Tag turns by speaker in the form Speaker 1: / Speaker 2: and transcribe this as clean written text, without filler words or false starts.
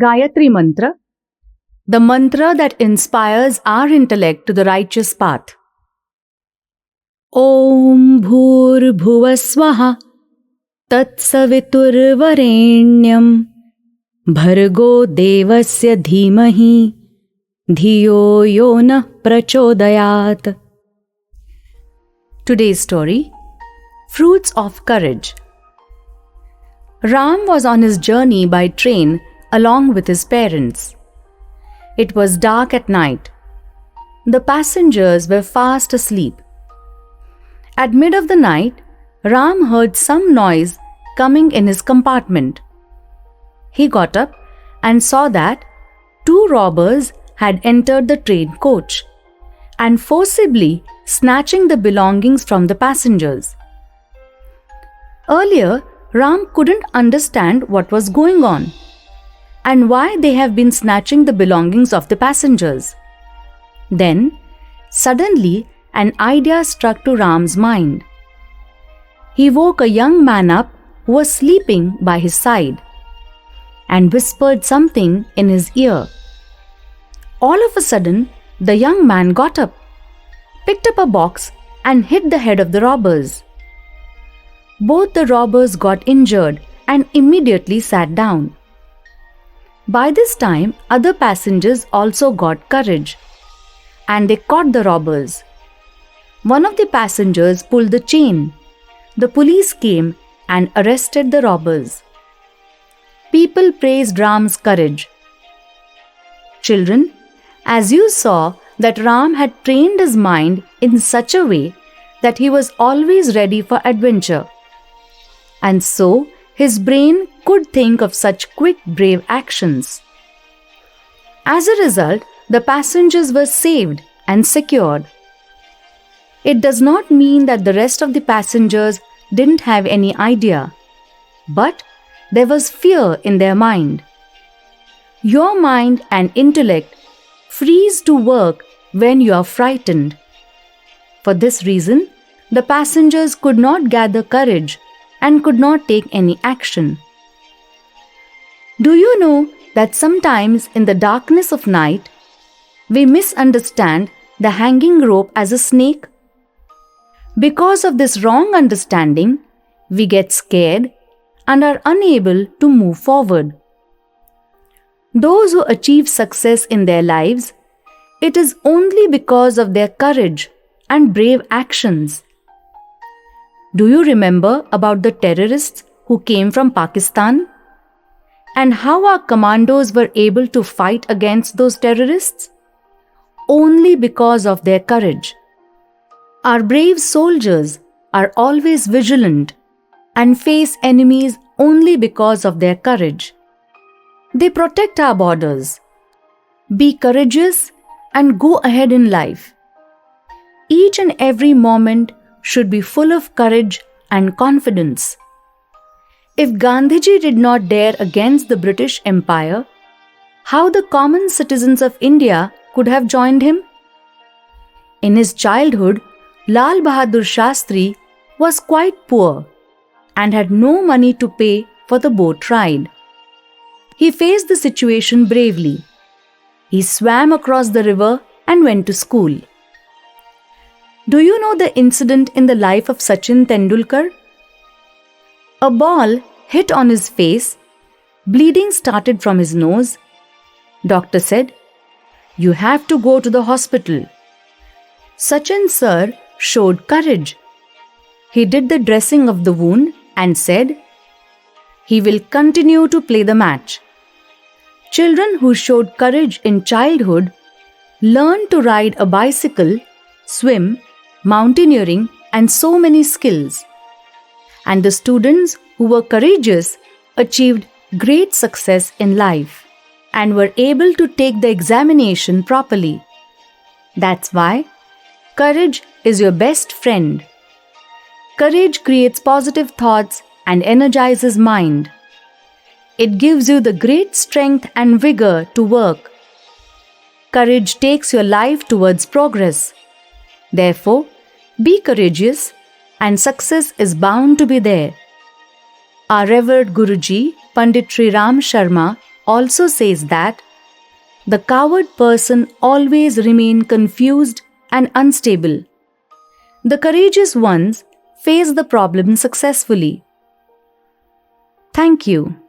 Speaker 1: Gayatri Mantra, the mantra that inspires our intellect to the righteous path. Om Bhur Bhuvaswaha Tat Saviturvarenyam Bhargo Devasya Dhimahi Dhiyo Yona Prachodayat. Today's story: Fruits of Courage. Ram was on his journey by train along with his parents. It was dark at night. The passengers were fast asleep. At mid of the night, Ram heard some noise coming in his compartment. He got up and saw that two robbers had entered the train coach and forcibly snatching the belongings from the passengers. Earlier, Ram couldn't understand what was going on and why they have been snatching the belongings of the passengers. Then, suddenly, an idea struck to Ram's mind. He woke a young man up who was sleeping by his side and whispered something in his ear. All of a sudden, the young man got up, picked up a box and hit the head of the robbers. Both the robbers got injured and immediately sat down. By this time, other passengers also got courage and they caught the robbers. One of the passengers pulled the chain. The police came and arrested the robbers. People praised Ram's courage. Children, as you saw that Ram had trained his mind in such a way that he was always ready for adventure. And so, his brain could think of such quick, brave actions. As a result, the passengers were saved and secured. It does not mean that the rest of the passengers didn't have any idea, but there was fear in their mind. Your mind and intellect freeze to work when you are frightened. For this reason, the passengers could not gather courage and could not take any action. Do you know that sometimes in the darkness of night, we misunderstand the hanging rope as a snake? Because of this wrong understanding, we get scared and are unable to move forward. Those who achieve success in their lives, it is only because of their courage and brave actions. Do you remember about the terrorists who came from Pakistan? And how our commandos were able to fight against those terrorists? Only because of their courage. Our brave soldiers are always vigilant and face enemies only because of their courage. They protect our borders. Be courageous and go ahead in life. Each and every moment should be full of courage and confidence. If Gandhiji did not dare against the British Empire, how the common citizens of India could have joined him? In his childhood, Lal Bahadur Shastri was quite poor and had no money to pay for the boat ride. He faced the situation bravely. He swam across the river and went to school. Do you know the incident in the life of Sachin Tendulkar? A ball hit on his face, bleeding started from his nose. Doctor said, "You have to go to the hospital." Sachin sir showed courage. He did the dressing of the wound and said, he will continue to play the match. Children who showed courage in childhood learn to ride a bicycle, swim, mountaineering, and so many skills. And the students who were courageous achieved great success in life and were able to take the examination properly. That's why courage is your best friend. Courage creates positive thoughts and energizes mind. It gives you the great strength and vigor to work. Courage takes your life towards progress. Therefore, be courageous and success is bound to be there. Our revered Guruji, Pandit Sri Ram Sharma, also says that the coward person always remain confused and unstable. The courageous ones face the problem successfully. Thank you.